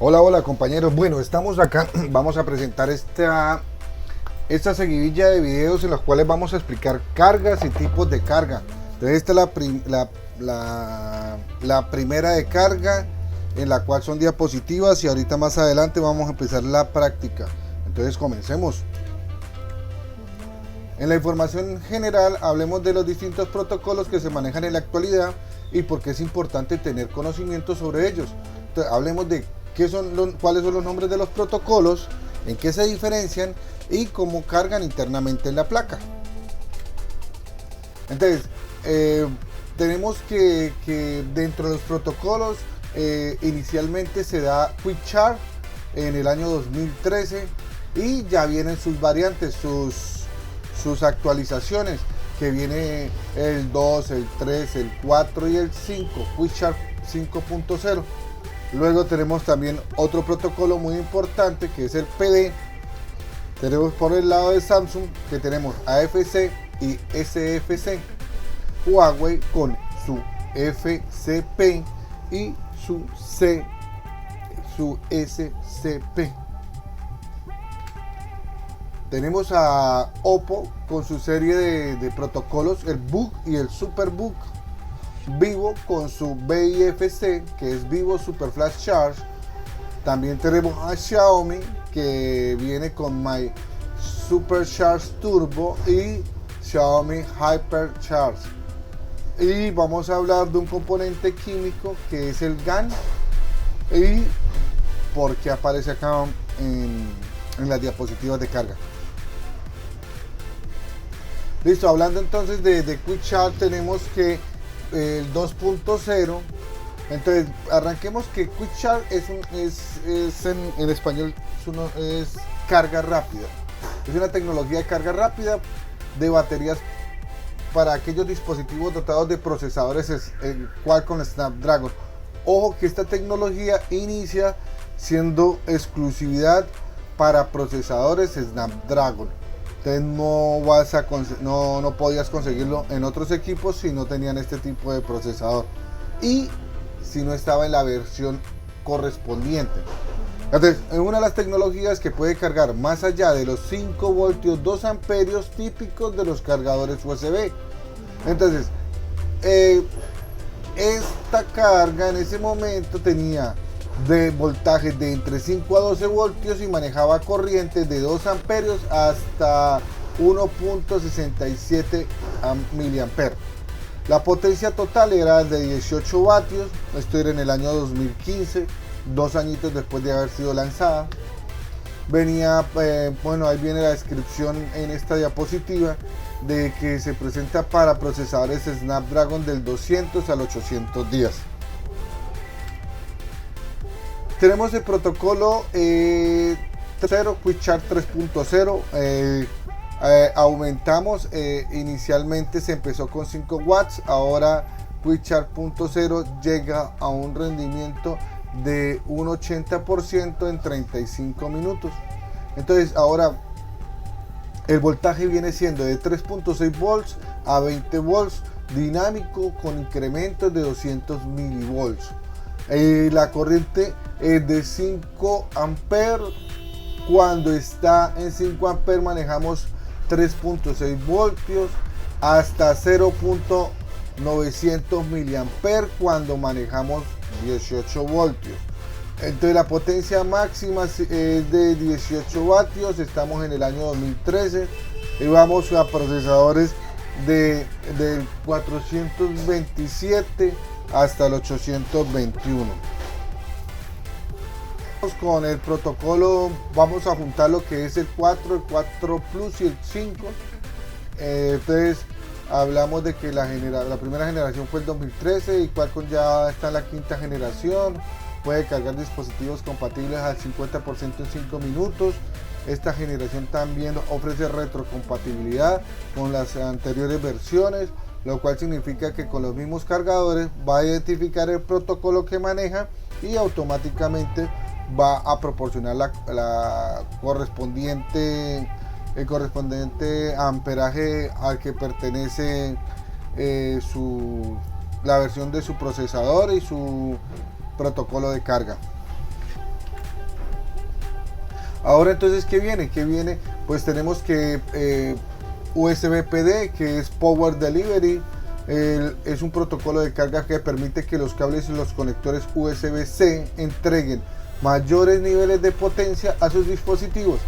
Hola, hola compañeros. Bueno, estamos acá, vamos a presentar esta seguidilla de videos en los cuales vamos a explicar cargas y tipos de carga. Entonces esta es la primera de carga, en la cual son diapositivas, y ahorita más adelante vamos a empezar la práctica. Entonces comencemos. En la información general hablemos de los distintos protocolos que se manejan en la actualidad y por qué es importante tener conocimiento sobre ellos. Entonces, hablemos de cuáles son los nombres de los protocolos, en qué se diferencian y cómo cargan internamente en la placa. Entonces, tenemos que dentro de los protocolos inicialmente se da Quick Charge en el año 2013 y ya vienen sus variantes, sus actualizaciones, que viene el 2, el 3, el 4 y el 5, Quick Charge 5.0. Luego tenemos también otro protocolo muy importante que es el PD. Tenemos por el lado de Samsung que tenemos AFC y SFC. Huawei con su FCP y su SCP. Tenemos a Oppo con su serie de protocolos, el Book y el Superbook. Vivo con su BIFC, que es Vivo Super Flash Charge. También tenemos a Xiaomi, que viene con My Super Charge Turbo y Xiaomi Hyper Charge. Y vamos a hablar de un componente químico que es el GaN y por qué aparece acá en las diapositivas de carga. Listo, hablando entonces de Quick Charge, tenemos que el 2.0. Entonces arranquemos que Quick Charge en español es carga rápida. Es una tecnología de carga rápida de baterías para aquellos dispositivos dotados de procesadores Qualcomm Snapdragon. Ojo que esta tecnología inicia siendo exclusividad para procesadores Snapdragon. Entonces no podías conseguirlo en otros equipos si no tenían este tipo de procesador y si no estaba en la versión correspondiente. Entonces, es una de las tecnologías que puede cargar más allá de los 5 voltios 2 amperios típicos de los cargadores USB. Entonces, esta carga en ese momento tenía de voltaje de entre 5 a 12 voltios y manejaba corrientes de 2 amperios hasta 1.67 miliamperes. La potencia total era de 18 vatios. Esto era en el año 2015, 2 añitos después de haber sido lanzada. Venía, bueno, ahí viene la descripción en esta diapositiva de que se presenta para procesadores Snapdragon del 200 al 810. Tenemos el protocolo 3.0, Quick Charge 3.0. Aumentamos, inicialmente se empezó con 5 watts, ahora Quick Charge 0.0 llega a un rendimiento de un 80% en 35 minutos. Entonces ahora el voltaje viene siendo de 3.6 volts a 20 volts, dinámico con incrementos de 200 milivolts. La corriente es de 5 amperes. Cuando está en 5 amperes manejamos 3.6 voltios hasta 0.900 miliamperes cuando manejamos 18 voltios. Entonces la potencia máxima es de 18 vatios. Estamos en el año 2013 y vamos a procesadores de 427 hasta el 821. Con el protocolo vamos a juntar lo que es el 4, el 4 Plus y el 5. Entonces hablamos de que la primera generación fue el 2013 y Qualcomm ya está en la quinta generación. Puede cargar dispositivos compatibles al 50% en 5 minutos. Esta generación también ofrece retrocompatibilidad con las anteriores versiones, lo cual significa que con los mismos cargadores va a identificar el protocolo que maneja y automáticamente va a proporcionar el correspondiente amperaje al que pertenece la versión de su procesador y su protocolo de carga. Ahora entonces, ¿qué viene? Pues tenemos que USB PD, que es Power Delivery. Es un protocolo de carga que permite que los cables y los conectores USB-C entreguen mayores niveles de potencia a sus dispositivos.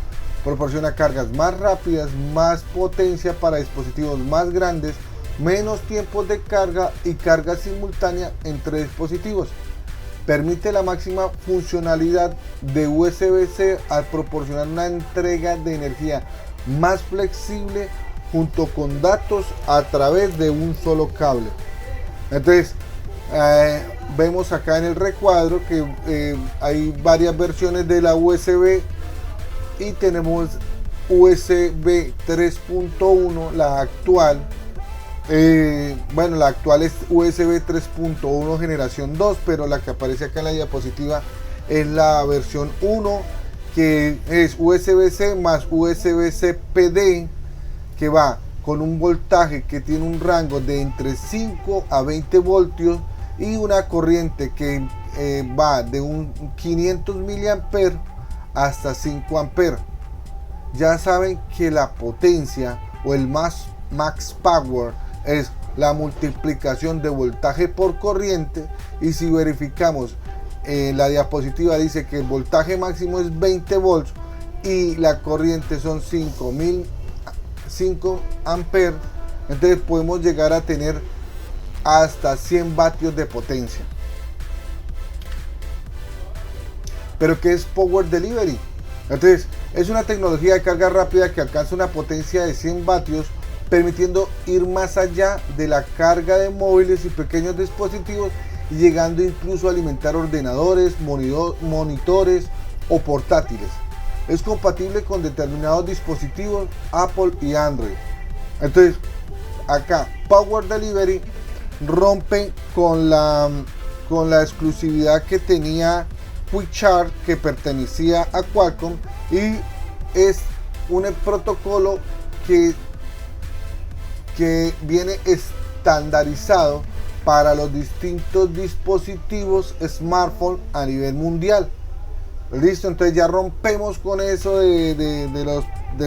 Proporciona cargas más rápidas, más potencia para dispositivos más grandes, menos tiempos de carga y carga simultánea entre dispositivos. Permite la máxima funcionalidad de USB-C al proporcionar una entrega de energía más flexible junto con datos a través de un solo cable. Entonces vemos acá en el recuadro que hay varias versiones de la USB y tenemos USB 3.1, la actual. La actual es USB 3.1 generación 2, pero la que aparece acá en la diapositiva es la versión 1, que es USB-C más USB-C PD, que va con un voltaje que tiene un rango de entre 5 a 20 voltios y una corriente que va de un 500 miliamperes hasta 5 amperes. Ya saben que la potencia o el max power es la multiplicación de voltaje por corriente, y si verificamos la diapositiva dice que el voltaje máximo es 20 volts y la corriente son 5 amperes, entonces podemos llegar a tener hasta 100 vatios de potencia. Pero ¿qué es Power Delivery? Entonces es una tecnología de carga rápida que alcanza una potencia de 100 vatios, permitiendo ir más allá de la carga de móviles y pequeños dispositivos, llegando incluso a alimentar ordenadores, monitores o portátiles. Es compatible con determinados dispositivos Apple y Android. Entonces acá Power Delivery rompe con la exclusividad que tenía Quick Charge, que pertenecía a Qualcomm, y es un protocolo que viene estandarizado para los distintos dispositivos smartphone a nivel mundial. Listo, entonces ya rompemos con eso de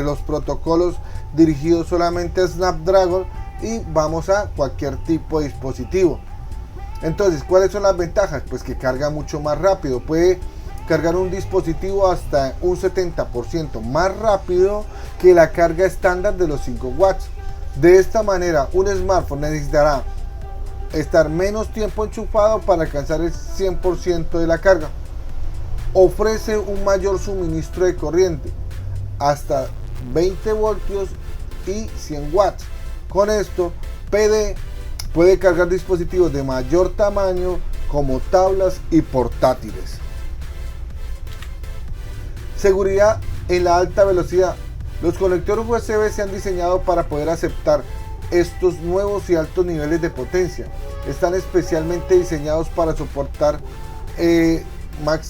los protocolos dirigidos solamente a Snapdragon y vamos a cualquier tipo de dispositivo. Entonces, ¿cuáles son las ventajas? Pues que carga mucho más rápido, puede cargar un dispositivo hasta un 70% más rápido que la carga estándar de los 5 watts. De esta manera, un smartphone necesitará estar menos tiempo enchufado para alcanzar el 100% de la carga. Ofrece un mayor suministro de corriente, hasta 20 voltios y 100 watts. Con esto, PD puede cargar dispositivos de mayor tamaño como tablas y portátiles. Seguridad en la alta velocidad. Los conectores USB se han diseñado para poder aceptar estos nuevos y altos niveles de potencia. Están especialmente diseñados para soportar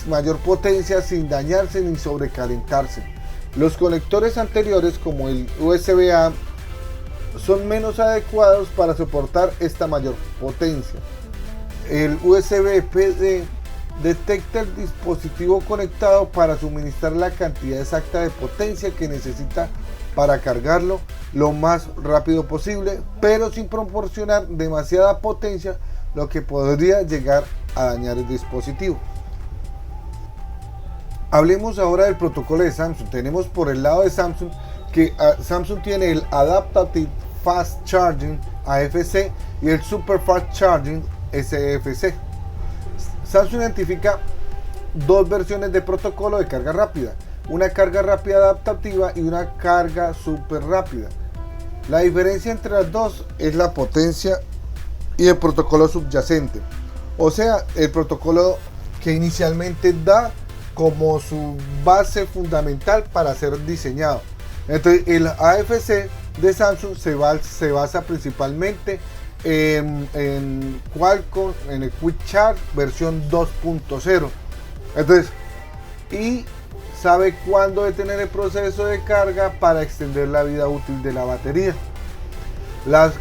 mayor potencia sin dañarse ni sobrecalentarse. Los conectores anteriores, como el USB-A, son menos adecuados para soportar esta mayor potencia. El USB PD detecta el dispositivo conectado para suministrar la cantidad exacta de potencia que necesita para cargarlo lo más rápido posible, pero sin proporcionar demasiada potencia, lo que podría llegar a dañar el dispositivo. Hablemos ahora del protocolo de Samsung. Tenemos por el lado de Samsung que Samsung tiene el Adaptive Fast Charging AFC y el Super Fast Charging SFC. Samsung identifica dos versiones de protocolo de carga rápida, una carga rápida adaptativa y una carga super rápida. La diferencia entre las dos es la potencia y el protocolo subyacente, o sea, el protocolo que inicialmente da como su base fundamental para ser diseñado. Entonces el AFC de Samsung se basa principalmente en Qualcomm, en el Quick Charge versión 2.0. Entonces, y sabe cuándo detener el proceso de carga para extender la vida útil de la batería. Las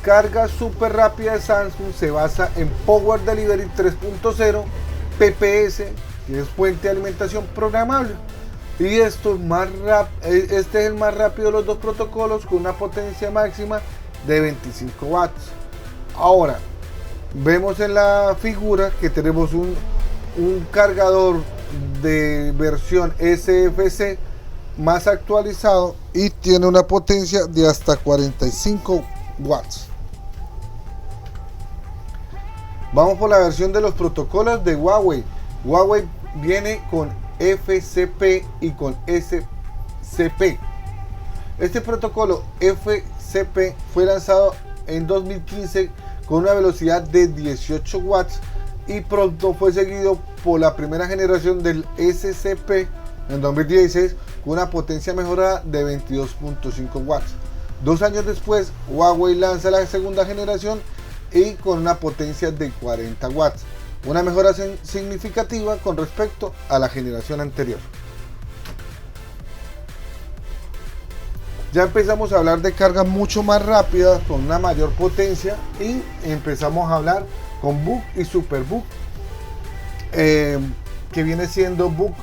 cargas super rápidas de Samsung se basa en Power Delivery 3.0 PPS, que es fuente de alimentación programable. Y esto es este es el más rápido de los dos protocolos, con una potencia máxima de 25 watts. Ahora, vemos en la figura que tenemos un cargador de versión SFC más actualizado y tiene una potencia de hasta 45 watts. Vamos por la versión de los protocolos de Huawei. Huawei viene con FCP y con SCP. Este protocolo FCP fue lanzado en 2015 con una velocidad de 18 watts y pronto fue seguido por la primera generación del SCP en 2016 con una potencia mejorada de 22.5 watts. 2 años después, Huawei lanza la segunda generación y con una potencia de 40 watts, una mejora significativa con respecto a la generación anterior. Ya empezamos a hablar de cargas mucho más rápidas con una mayor potencia y empezamos a hablar con Book y Superbook, que viene siendo Book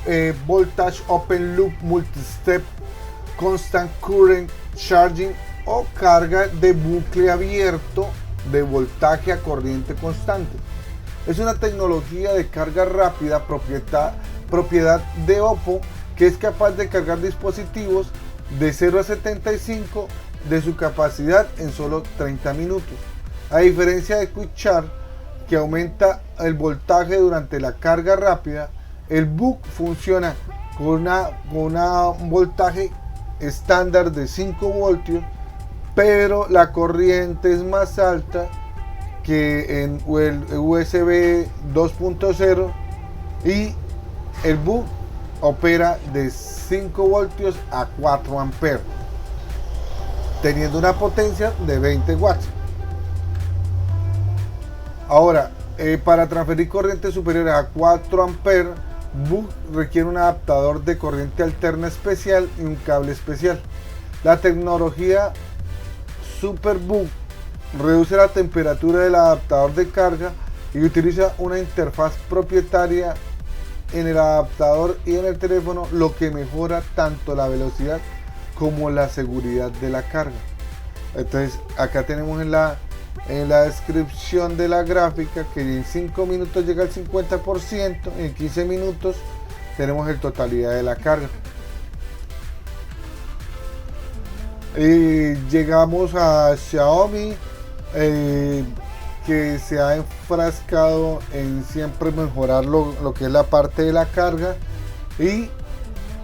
Voltage Open Loop Multi-Step Constant Current Charging o carga de bucle abierto de voltaje a corriente constante. Es una tecnología de carga rápida propiedad de Oppo, que es capaz de cargar dispositivos de 0 a 75 de su capacidad en solo 30 minutos. A diferencia de Quick Charge, que aumenta el voltaje durante la carga rápida, el Book funciona con un voltaje estándar de 5 voltios, pero la corriente es más alta que en el USB 2.0 y el Book opera de 5 voltios a 4 amperes, teniendo una potencia de 20 watts. Ahora, para transferir corrientes superiores a 4 amperes, Book requiere un adaptador de corriente alterna especial y un cable especial. La tecnología Superbook reduce la temperatura del adaptador de carga y utiliza una interfaz propietaria en el adaptador y en el teléfono, lo que mejora tanto la velocidad como la seguridad de la carga. Entonces acá tenemos en la descripción de la gráfica que en 5 minutos llega al 50%, en 15 minutos tenemos la totalidad de la carga. Y llegamos a Xiaomi, que se ha enfrascado en siempre mejorar lo que es la parte de la carga y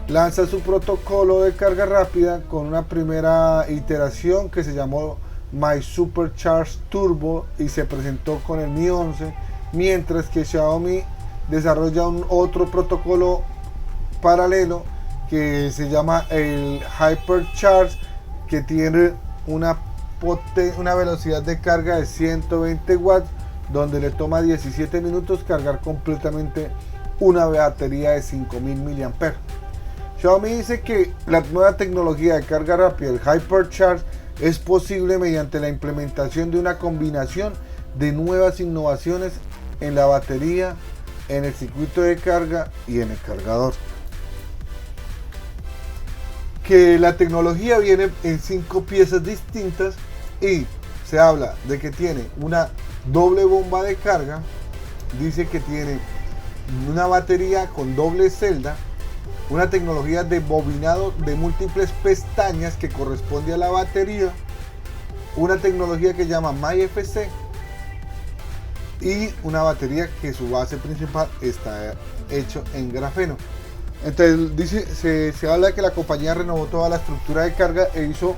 lanza su protocolo de carga rápida con una primera iteración que se llamó My Supercharge Turbo y se presentó con el Mi 11, mientras que Xiaomi desarrolla otro protocolo paralelo que se llama el Hypercharge, que tiene una velocidad de carga de 120 watts, donde le toma 17 minutos cargar completamente una batería de 5000 mAh. Xiaomi dice que la nueva tecnología de carga rápida, el Hypercharge, es posible mediante la implementación de una combinación de nuevas innovaciones en la batería, en el circuito de carga y en el cargador. Que la tecnología viene en 5 piezas distintas y se habla de que tiene una doble bomba de carga, dice que tiene una batería con doble celda, una tecnología de bobinado de múltiples pestañas que corresponde a la batería, una tecnología que llama MyFC y una batería que su base principal está hecho en grafeno. Entonces dice, se habla de que la compañía renovó toda la estructura de carga e hizo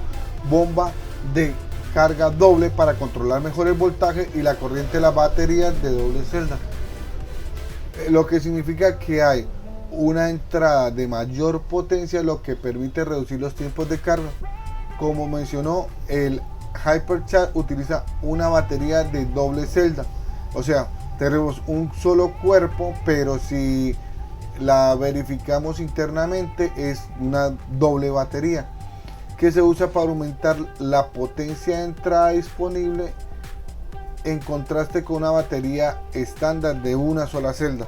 bomba de carga doble para controlar mejor el voltaje y la corriente de las baterías de doble celda, lo que significa que hay una entrada de mayor potencia, lo que permite reducir los tiempos de carga. Como mencionó, el Hypercharge utiliza una batería de doble celda, o sea, tenemos un solo cuerpo, pero si la verificamos internamente es una doble batería que se usa para aumentar la potencia de entrada disponible, en contraste con una batería estándar de una sola celda.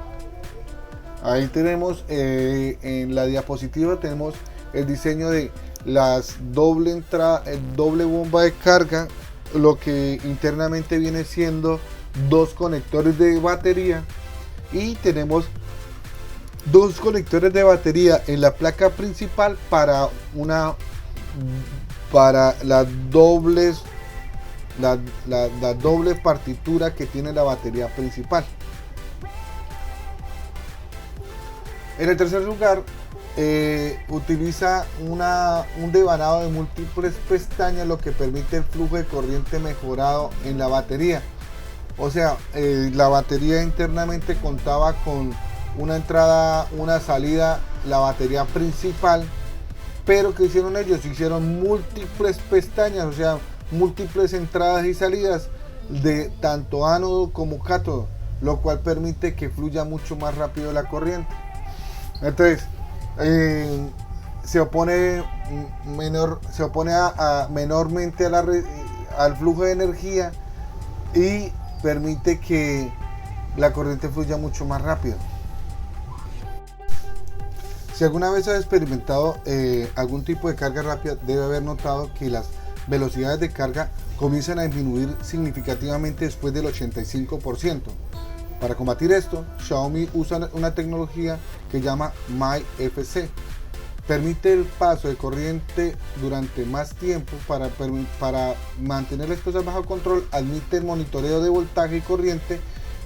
Ahí tenemos en la diapositiva tenemos el diseño de las doble bomba de carga, lo que internamente viene siendo dos conectores de batería, y tenemos dos conectores de batería en la placa principal para la doble partitura que tiene la batería principal. En el tercer lugar, utiliza un devanado de múltiples pestañas, lo que permite el flujo de corriente mejorado en la batería. O sea, la batería internamente contaba con una entrada, una salida, la batería principal, pero ¿qué hicieron ellos? Hicieron múltiples pestañas, o sea, múltiples entradas y salidas de tanto ánodo como cátodo, lo cual permite que fluya mucho más rápido la corriente. Entonces, se opone menormente al flujo de energía y permite que la corriente fluya mucho más rápido. Si alguna vez has experimentado algún tipo de carga rápida, debe haber notado que las velocidades de carga comienzan a disminuir significativamente después del 85%. Para combatir esto, Xiaomi usa una tecnología que llama MyFC. Permite el paso de corriente durante más tiempo. Para mantener las cosas bajo control, admite el monitoreo de voltaje y corriente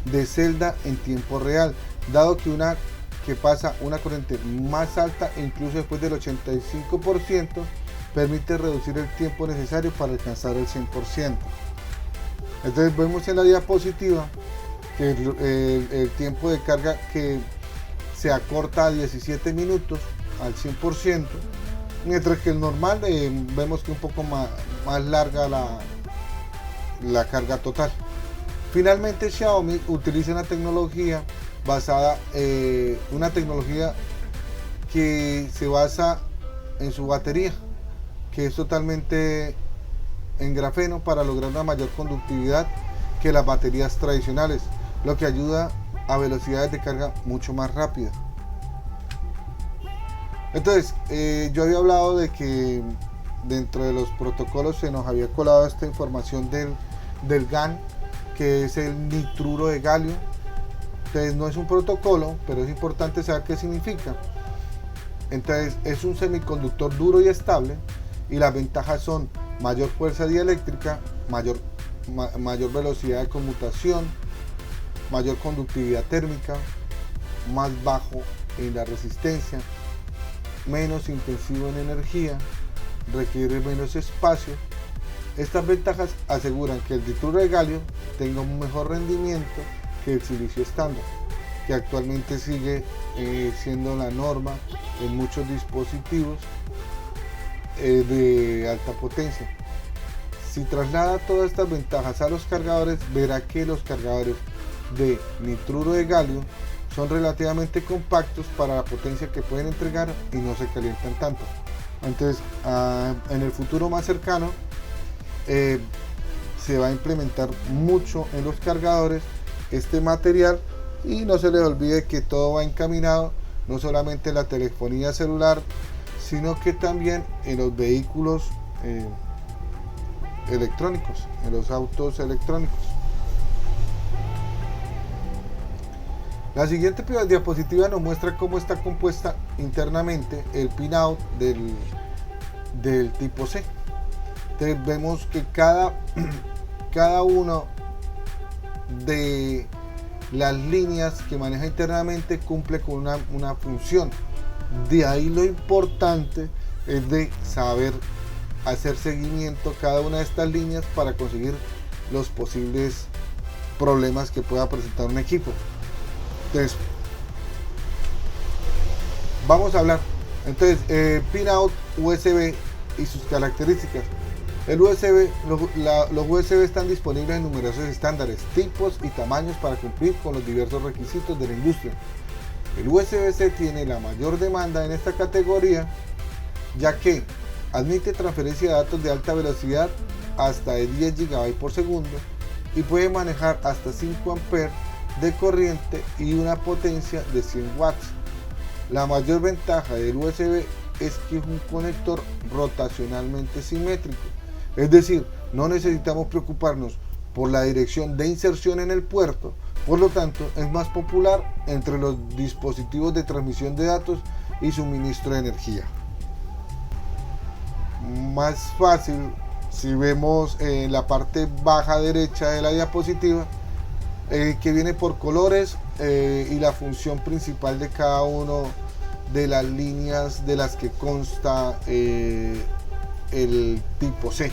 de celda en tiempo real, dado que pasa una corriente más alta, incluso después del 85%, permite reducir el tiempo necesario para alcanzar el 100%. Entonces vemos en la diapositiva que el tiempo de carga que se acorta a 17 minutos al 100%, mientras que el normal vemos que un poco más larga la carga total. Finalmente, Xiaomi utiliza una tecnología que se basa en su batería, que es totalmente en grafeno, para lograr una mayor conductividad que las baterías tradicionales, lo que ayuda a velocidades de carga mucho más rápidas. Entonces, yo había hablado de que dentro de los protocolos se nos había colado esta información del GaN, que es el nitruro de galio. Entonces, no es un protocolo, pero es importante saber qué significa. Entonces, es un semiconductor duro y estable, y las ventajas son mayor fuerza dieléctrica, mayor velocidad de conmutación, mayor conductividad térmica, más bajo en la resistencia, menos intensivo en energía, requiere menos espacio. Estas ventajas aseguran que el nitruro de galio tenga un mejor rendimiento que el silicio estándar, que actualmente sigue siendo la norma en muchos dispositivos de alta potencia. Si traslada todas estas ventajas a los cargadores, verá que los cargadores de nitruro de galio son relativamente compactos para la potencia que pueden entregar y no se calientan tanto. Entonces, en el futuro más cercano se va a implementar mucho en los cargadores este material, y no se les olvide que todo va encaminado no solamente en la telefonía celular, sino que también en los vehículos electrónicos, en los autos electrónicos. La siguiente diapositiva nos muestra cómo está compuesta internamente el pinout del tipo C. Entonces vemos que cada uno de las líneas que maneja internamente cumple con una función. De ahí lo importante es de saber hacer seguimiento a cada una de estas líneas para conseguir los posibles problemas que pueda presentar un equipo. Entonces, vamos a hablar pinout USB y sus características. El USB, los USB están disponibles en numerosos estándares, tipos y tamaños para cumplir con los diversos requisitos de la industria. El USB-C tiene la mayor demanda en esta categoría, ya que admite transferencia de datos de alta velocidad hasta de 10 GB por segundo y puede manejar hasta 5 A de corriente y una potencia de 100 watts. La mayor ventaja del USB es que es un conector rotacionalmente simétrico, es decir, no necesitamos preocuparnos por la dirección de inserción en el puerto, por lo tanto es más popular entre los dispositivos de transmisión de datos y suministro de energía. Más fácil, si vemos en la parte baja derecha de la diapositiva, que viene por colores y la función principal de cada uno de las líneas de las que consta el tipo C.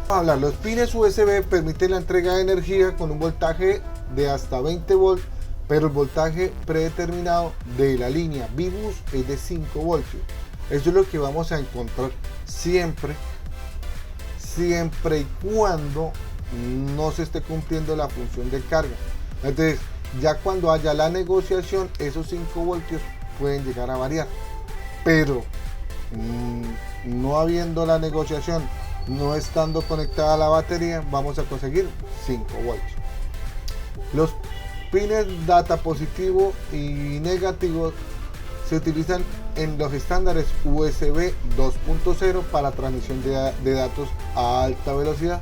Vamos a hablar, los pines USB permiten la entrega de energía con un voltaje de hasta 20 volts, pero el voltaje predeterminado de la línea V-Bus es de 5 voltios. Eso es lo que vamos a encontrar siempre y cuando no se esté cumpliendo la función de carga. Entonces, ya cuando haya la negociación, esos 5 voltios pueden llegar a variar, pero no habiendo la negociación, no estando conectada a la batería, vamos a conseguir 5 voltios. Los pines data positivo y negativo se utilizan en los estándares USB 2.0 para transmisión de datos a alta velocidad.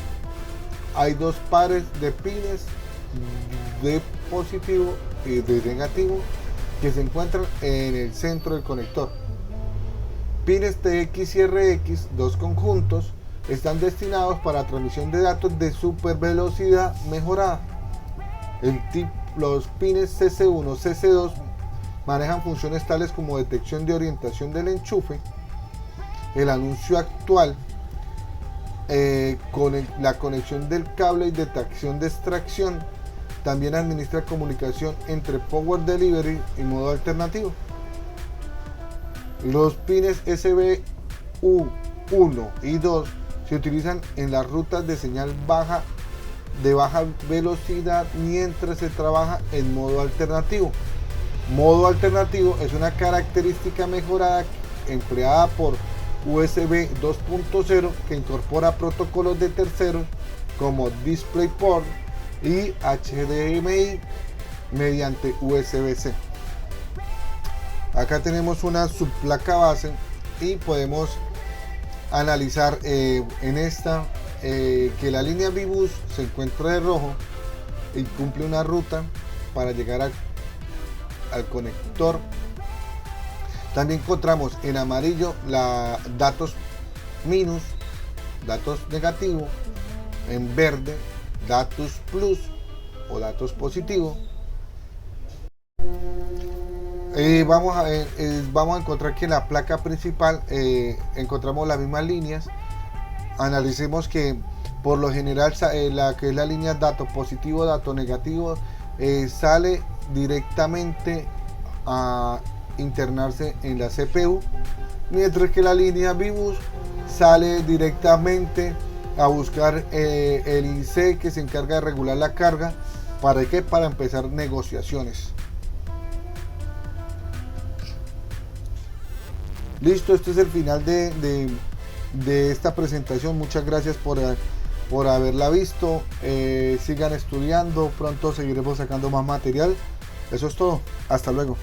Hay dos pares de pines de positivo y de negativo que se encuentran en el centro del conector. Pines TX y RX, dos conjuntos, están destinados para transmisión de datos de super velocidad mejorada. Los pines CC1, CC2 manejan funciones tales como detección de orientación del enchufe. El anuncio actual con la conexión del cable y detección de extracción también administra comunicación entre Power Delivery y modo alternativo. Los pines SBU1 y 2 se utilizan en las rutas de señal de baja velocidad mientras se trabaja en modo alternativo. Modo alternativo es una característica mejorada empleada por USB 2.0 que incorpora protocolos de terceros como DisplayPort y HDMI mediante USB-C. Acá tenemos una subplaca base y podemos analizar en esta que la línea V-Bus se encuentra de rojo y cumple una ruta para llegar al conector. También encontramos en amarillo datos minus, datos negativo, en verde datos plus o datos positivo. Vamos a encontrar que en la placa principal encontramos las mismas líneas. Analicemos que por lo general la que es la línea dato positivo, dato negativo sale directamente a internarse en la CPU, mientras que la línea V-Bus sale directamente a buscar el IC que se encarga de regular la carga. ¿Para qué? Para empezar negociaciones. Listo, este es el final de esta presentación. Muchas gracias por haberla visto. Sigan estudiando, pronto seguiremos sacando más material. Eso es todo, hasta luego.